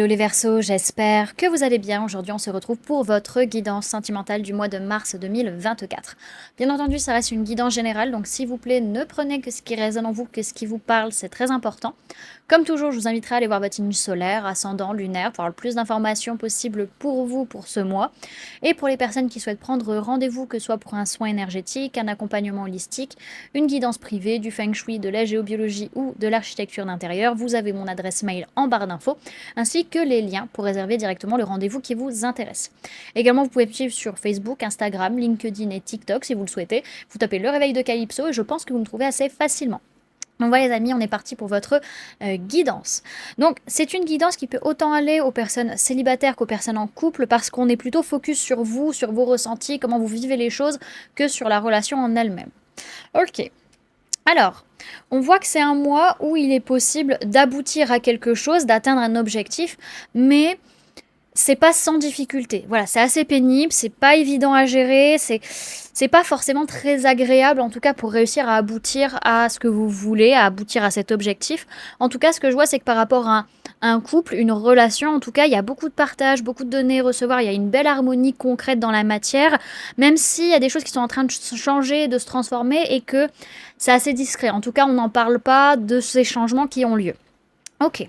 Hello les Verseaux, j'espère que vous allez bien. Aujourd'hui, on se retrouve pour votre guidance sentimentale du mois de mars 2024. Bien entendu, ça reste une guidance générale, donc s'il vous plaît, ne prenez que ce qui résonne en vous, que ce qui vous parle, c'est très important. Comme toujours, je vous inviterai à aller voir votre signe solaire, ascendant, lunaire, pour avoir le plus d'informations possible pour vous pour ce mois. Et pour les personnes qui souhaitent prendre rendez-vous, que ce soit pour un soin énergétique, un accompagnement holistique, une guidance privée, du feng shui, de la géobiologie ou de l'architecture d'intérieur, vous avez mon adresse mail en barre d'infos, ainsi que les liens pour réserver directement le rendez-vous qui vous intéresse. Également, vous pouvez me suivre sur Facebook, Instagram, LinkedIn et TikTok si vous le souhaitez. Vous tapez le réveil de Calypso et je pense que vous me trouvez assez facilement. Donc voilà les amis, on est parti pour votre guidance. Donc c'est une guidance qui peut autant aller aux personnes célibataires qu'aux personnes en couple parce qu'on est plutôt focus sur vous, sur vos ressentis, comment vous vivez les choses que sur la relation en elle-même. Ok. Alors, on voit que c'est un mois où il est possible d'aboutir à quelque chose, d'atteindre un objectif, mais c'est pas sans difficulté. Voilà, c'est assez pénible, c'est pas évident à gérer, c'est pas forcément très agréable, en tout cas pour réussir à aboutir à ce que vous voulez, à aboutir à cet objectif. En tout cas, ce que je vois, c'est que par rapport à un couple, une relation, en tout cas, il y a beaucoup de partage, beaucoup de donner, recevoir, il y a une belle harmonie concrète dans la matière, même s'il y a des choses qui sont en train de changer, de se transformer, et que c'est assez discret. En tout cas, on n'en parle pas de ces changements qui ont lieu. Ok.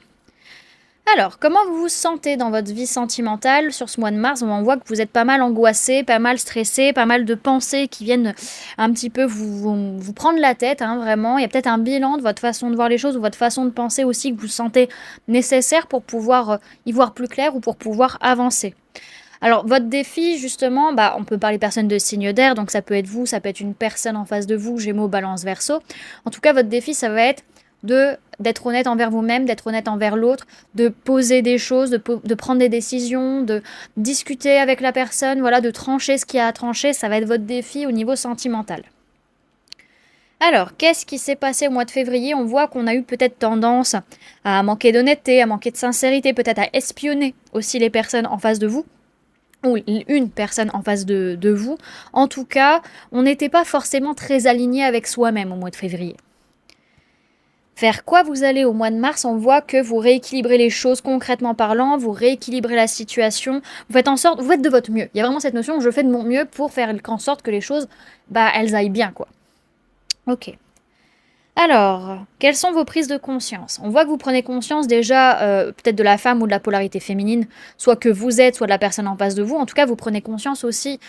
Alors, comment vous vous sentez dans votre vie sentimentale sur ce mois de mars? On voit que vous êtes pas mal angoissé, pas mal stressé, pas mal de pensées qui viennent un petit peu vous prendre la tête, hein, vraiment. Il y a peut-être un bilan de votre façon de voir les choses ou votre façon de penser aussi que vous sentez nécessaire pour pouvoir y voir plus clair ou pour pouvoir avancer. Alors, votre défi, justement, on peut parler personne de signe d'air, donc ça peut être vous, ça peut être une personne en face de vous, Gémeaux, Balance, Verseau. En tout cas, votre défi, ça va être d'être honnête envers vous-même, d'être honnête envers l'autre, de poser des choses, de prendre des décisions, de discuter avec la personne, voilà, de trancher ce qu'il y a à trancher. Ça va être votre défi au niveau sentimental. Alors, qu'est-ce qui s'est passé au mois de février? On voit qu'on a eu peut-être tendance à manquer d'honnêteté, à manquer de sincérité, peut-être à espionner aussi les personnes en face de vous ou une personne en face de vous. En tout cas, on n'était pas forcément très aligné avec soi-même au mois de février. Vers quoi vous allez au mois de mars? On voit que vous rééquilibrez les choses concrètement parlant, vous rééquilibrez la situation, vous faites en sorte, vous faites de votre mieux. Il y a vraiment cette notion, je fais de mon mieux pour faire en sorte que les choses, elles aillent bien, quoi. Ok. Alors, quelles sont vos prises de conscience? On voit que vous prenez conscience déjà peut-être de la femme ou de la polarité féminine, soit que vous êtes, soit de la personne en face de vous. En tout cas, vous prenez conscience aussi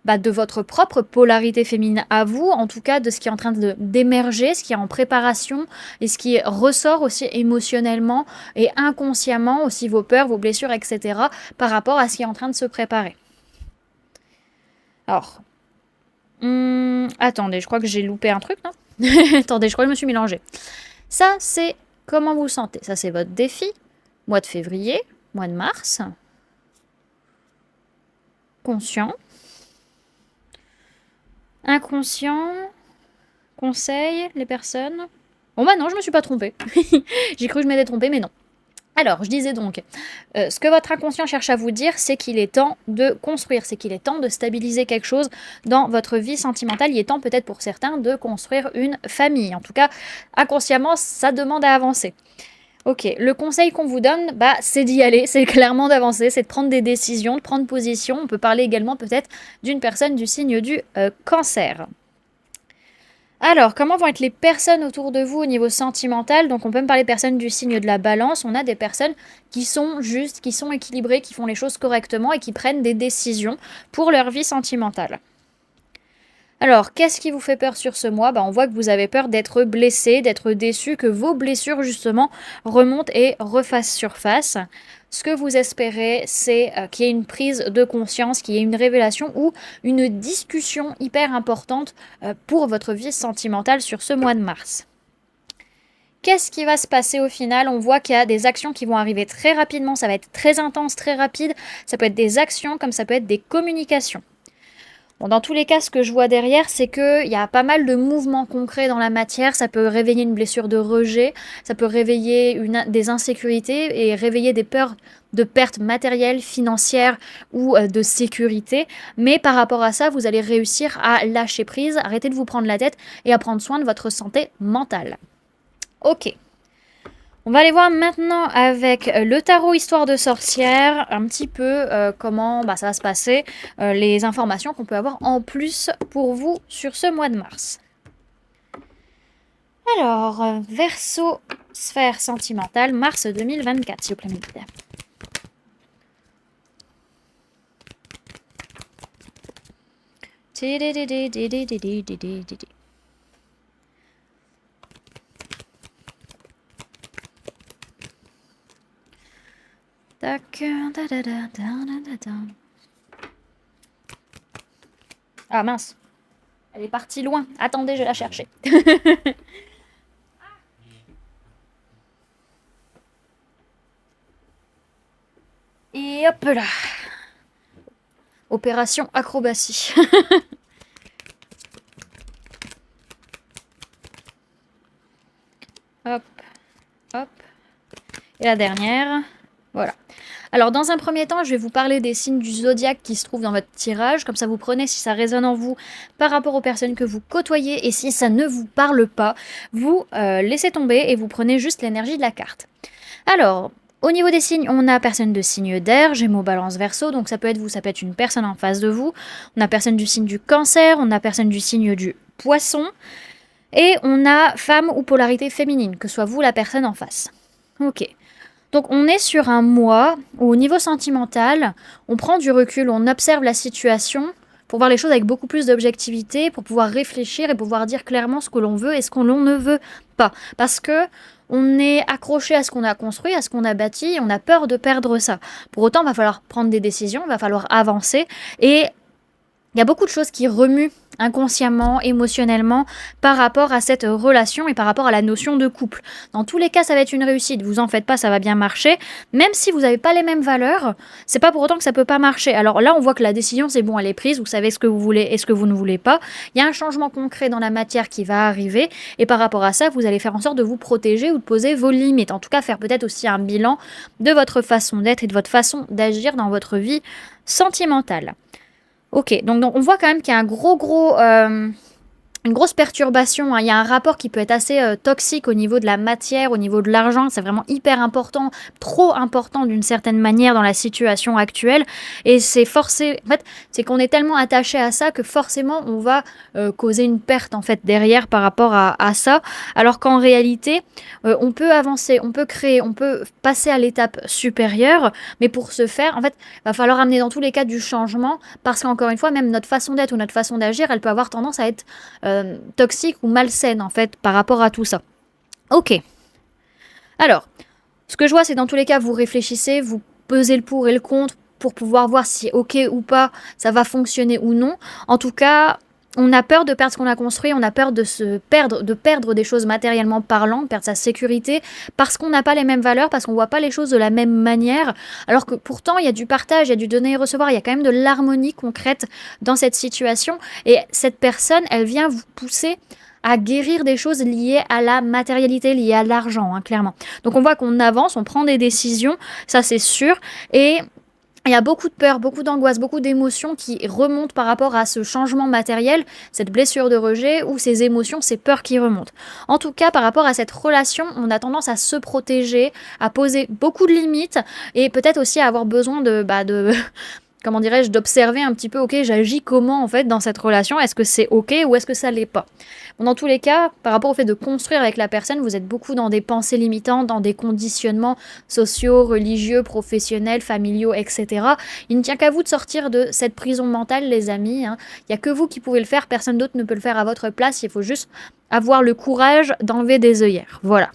de votre propre polarité féminine à vous, en tout cas de ce qui est en train d'émerger, ce qui est en préparation et ce qui ressort aussi émotionnellement et inconsciemment, aussi vos peurs, vos blessures, etc. par rapport à ce qui est en train de se préparer. Alors, attendez, je crois que j'ai loupé un truc, non? Attendez, je crois que je me suis mélangée. Ça, c'est comment vous sentez. Ça, c'est votre défi. Mois de février, mois de mars. Conscient. Inconscient. Conseil, les personnes. Bon, non, je me suis pas trompée. J'ai cru que je m'étais trompée, mais non. Alors, je disais donc, ce que votre inconscient cherche à vous dire, c'est qu'il est temps de construire, c'est qu'il est temps de stabiliser quelque chose dans votre vie sentimentale. Il est temps peut-être pour certains de construire une famille. En tout cas, inconsciemment, ça demande à avancer. Ok, le conseil qu'on vous donne, c'est d'y aller, c'est clairement d'avancer, c'est de prendre des décisions, de prendre position. On peut parler également peut-être d'une personne du signe du cancer. Alors, comment vont être les personnes autour de vous au niveau sentimental? Donc, on peut me parler de personnes du signe de la balance. On a des personnes qui sont justes, qui sont équilibrées, qui font les choses correctement et qui prennent des décisions pour leur vie sentimentale. Alors, qu'est-ce qui vous fait peur sur ce mois? On voit que vous avez peur d'être blessé, d'être déçu, que vos blessures, justement, remontent et refassent surface. Ce que vous espérez, c'est qu'il y ait une prise de conscience, qu'il y ait une révélation ou une discussion hyper importante pour votre vie sentimentale sur ce mois de mars. Qu'est-ce qui va se passer au final? On voit qu'il y a des actions qui vont arriver très rapidement, ça va être très intense, très rapide. Ça peut être des actions comme ça peut être des communications. Bon, dans tous les cas, ce que je vois derrière, c'est qu'il y a pas mal de mouvements concrets dans la matière. Ça peut réveiller une blessure de rejet, ça peut réveiller des insécurités et réveiller des peurs de pertes matérielles, financières ou de sécurité. Mais par rapport à ça, vous allez réussir à lâcher prise, arrêter de vous prendre la tête et à prendre soin de votre santé mentale. Ok. On va aller voir maintenant avec le tarot Histoire de sorcière, un petit peu comment ça va se passer, les informations qu'on peut avoir en plus pour vous sur ce mois de mars. Alors, Verseau, sphère sentimentale, mars 2024, s'il vous plaît, mes guides. Tac, ah mince, elle est partie loin. Attendez, je vais la chercher. Et hop là. Opération acrobatie. Hop, hop. Et la dernière. Voilà. Alors, dans un premier temps, je vais vous parler des signes du zodiaque qui se trouvent dans votre tirage. Comme ça, vous prenez si ça résonne en vous par rapport aux personnes que vous côtoyez. Et si ça ne vous parle pas, vous laissez tomber et vous prenez juste l'énergie de la carte. Alors, au niveau des signes, on a personne de signe d'air, Gémeaux, Balance, Verseau. Donc, ça peut être vous, ça peut être une personne en face de vous. On a personne du signe du Cancer, on a personne du signe du Poisson. Et on a femme ou polarité féminine, que soit vous la personne en face. Ok. Donc on est sur un mois où au niveau sentimental, on prend du recul, on observe la situation pour voir les choses avec beaucoup plus d'objectivité, pour pouvoir réfléchir et pouvoir dire clairement ce que l'on veut et ce que l'on ne veut pas. Parce que on est accroché à ce qu'on a construit, à ce qu'on a bâti, et on a peur de perdre ça. Pour autant, il va falloir prendre des décisions, il va falloir avancer et il y a beaucoup de choses qui remuent inconsciemment, émotionnellement, par rapport à cette relation et par rapport à la notion de couple. Dans tous les cas, ça va être une réussite. Vous en faites pas, ça va bien marcher. Même si vous n'avez pas les mêmes valeurs, c'est pas pour autant que ça peut pas marcher. Alors là, on voit que la décision, c'est bon, elle est prise. Vous savez ce que vous voulez et ce que vous ne voulez pas. Il y a un changement concret dans la matière qui va arriver. Et par rapport à ça, vous allez faire en sorte de vous protéger ou de poser vos limites. En tout cas, faire peut-être aussi un bilan de votre façon d'être et de votre façon d'agir dans votre vie sentimentale. Ok, donc on voit quand même qu'il y a une grosse perturbation, hein. Il y a un rapport qui peut être assez toxique au niveau de la matière, au niveau de l'argent. C'est vraiment hyper important, trop important d'une certaine manière dans la situation actuelle. Et c'est forcé, en fait, c'est qu'on est tellement attaché à ça que forcément on va causer une perte en fait derrière par rapport à ça. Alors qu'en réalité, on peut avancer, on peut créer, on peut passer à l'étape supérieure. Mais pour ce faire, en fait, il va falloir amener dans tous les cas du changement parce qu'encore une fois, même notre façon d'être ou notre façon d'agir, elle peut avoir tendance à être toxique ou malsaine en fait par rapport à tout ça. Ok. Alors, ce que je vois, c'est dans tous les cas, vous réfléchissez, vous pesez le pour et le contre pour pouvoir voir si ok ou pas, ça va fonctionner ou non. En tout cas, on a peur de perdre ce qu'on a construit, on a peur de perdre des choses matériellement parlant, de perdre sa sécurité, parce qu'on n'a pas les mêmes valeurs, parce qu'on voit pas les choses de la même manière, alors que pourtant il y a du partage, il y a du donner et recevoir, il y a quand même de l'harmonie concrète dans cette situation, et cette personne, elle vient vous pousser à guérir des choses liées à la matérialité, liées à l'argent, hein, clairement. Donc on voit qu'on avance, on prend des décisions, ça c'est sûr, et il y a beaucoup de peur, beaucoup d'angoisse, beaucoup d'émotions qui remontent par rapport à ce changement matériel, cette blessure de rejet ou ces émotions, ces peurs qui remontent. En tout cas, par rapport à cette relation, on a tendance à se protéger, à poser beaucoup de limites et peut-être aussi à avoir besoin de comment dirais-je, d'observer un petit peu, ok, j'agis comment en fait dans cette relation, est-ce que c'est ok ou est-ce que ça l'est pas. Bon, dans tous les cas, par rapport au fait de construire avec la personne, vous êtes beaucoup dans des pensées limitantes, dans des conditionnements sociaux, religieux, professionnels, familiaux, etc. Il ne tient qu'à vous de sortir de cette prison mentale, les amis, hein. Il n'y a que vous qui pouvez le faire, personne d'autre ne peut le faire à votre place, il faut juste avoir le courage d'enlever des œillères. Voilà.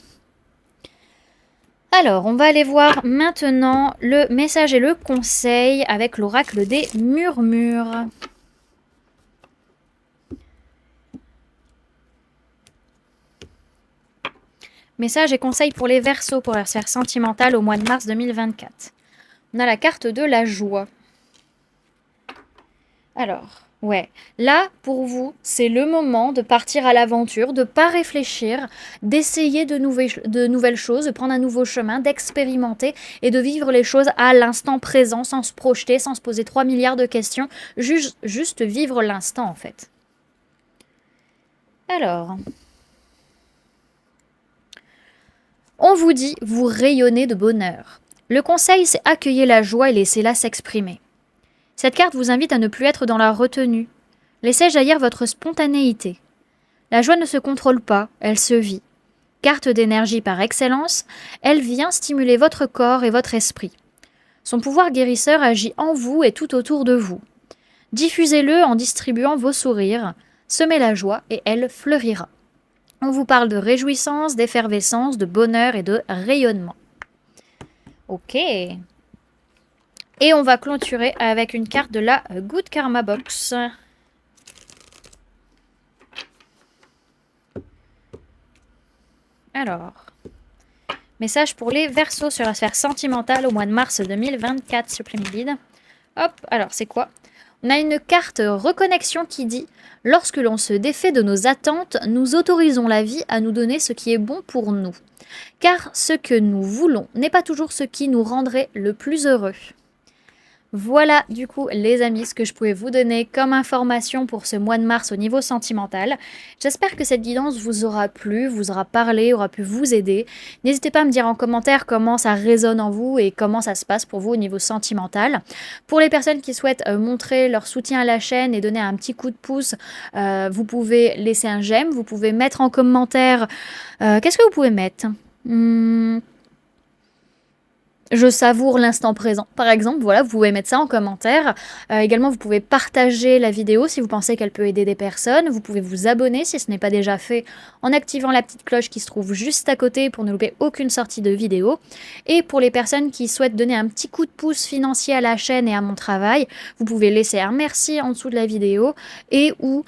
Alors, on va aller voir maintenant le message et le conseil avec l'oracle des murmures. Message et conseil pour les Verseaux pour leur sphère sentimentale au mois de mars 2024. On a la carte de la joie. Alors, ouais, là, pour vous, c'est le moment de partir à l'aventure, de ne pas réfléchir, d'essayer de nouvelles choses, de prendre un nouveau chemin, d'expérimenter et de vivre les choses à l'instant présent, sans se projeter, sans se poser 3 milliards de questions, juste vivre l'instant, en fait. Alors, On vous dit, vous rayonnez de bonheur. Le conseil, c'est accueillir la joie et laissez-la s'exprimer. Cette carte vous invite à ne plus être dans la retenue. Laissez jaillir votre spontanéité. La joie ne se contrôle pas, elle se vit. Carte d'énergie par excellence, elle vient stimuler votre corps et votre esprit. Son pouvoir guérisseur agit en vous et tout autour de vous. Diffusez-le en distribuant vos sourires, semez la joie et elle fleurira. On vous parle de réjouissance, d'effervescence, de bonheur et de rayonnement. Ok. Et on va clôturer avec une carte de la Good Karma Box. Alors, message pour les Verseaux sur la sphère sentimentale au mois de mars 2024, s'il vous plaît, mes guides. Hop, alors c'est quoi? On a une carte reconnexion qui dit « Lorsque l'on se défait de nos attentes, nous autorisons la vie à nous donner ce qui est bon pour nous. Car ce que nous voulons n'est pas toujours ce qui nous rendrait le plus heureux. » Voilà du coup les amis ce que je pouvais vous donner comme information pour ce mois de mars au niveau sentimental. J'espère que cette guidance vous aura plu, vous aura parlé, aura pu vous aider. N'hésitez pas à me dire en commentaire comment ça résonne en vous et comment ça se passe pour vous au niveau sentimental. Pour les personnes qui souhaitent montrer leur soutien à la chaîne et donner un petit coup de pouce, vous pouvez laisser un j'aime, vous pouvez mettre en commentaire... Qu'est-ce que vous pouvez mettre Je savoure l'instant présent, par exemple, voilà, vous pouvez mettre ça en commentaire. Également, vous pouvez partager la vidéo si vous pensez qu'elle peut aider des personnes. Vous pouvez vous abonner si ce n'est pas déjà fait en activant la petite cloche qui se trouve juste à côté pour ne louper aucune sortie de vidéo. Et pour les personnes qui souhaitent donner un petit coup de pouce financier à la chaîne et à mon travail, vous pouvez laisser un merci en dessous de la vidéo et ou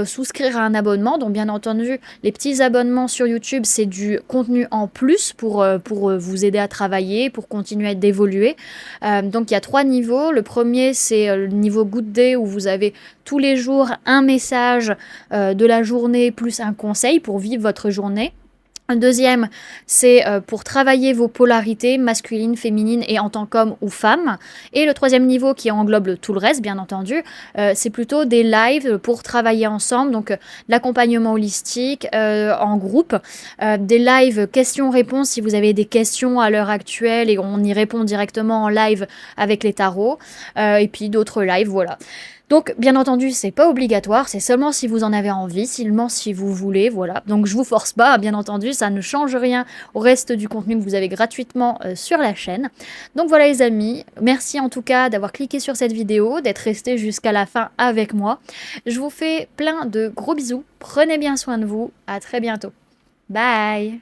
souscrire à un abonnement. Donc bien entendu, les petits abonnements sur YouTube, c'est du contenu en plus pour vous aider à travailler, pour continuer d'évoluer. Donc il y a 3 niveaux. Le premier, c'est le niveau Good Day où vous avez tous les jours un message de la journée plus un conseil pour vivre votre journée. Un deuxième, c'est pour travailler vos polarités masculines, féminines et en tant qu'homme ou femme. Et le troisième niveau qui englobe tout le reste, bien entendu, c'est plutôt des lives pour travailler ensemble, donc l'accompagnement holistique en groupe, des lives questions-réponses si vous avez des questions à l'heure actuelle et on y répond directement en live avec les tarots, et puis d'autres lives, voilà. Donc, bien entendu, c'est pas obligatoire, c'est seulement si vous en avez envie, seulement si vous voulez, voilà. Donc, je vous force pas, bien entendu, ça ne change rien au reste du contenu que vous avez gratuitement sur la chaîne. Donc, voilà les amis, merci en tout cas d'avoir cliqué sur cette vidéo, d'être resté jusqu'à la fin avec moi. Je vous fais plein de gros bisous, prenez bien soin de vous, à très bientôt. Bye!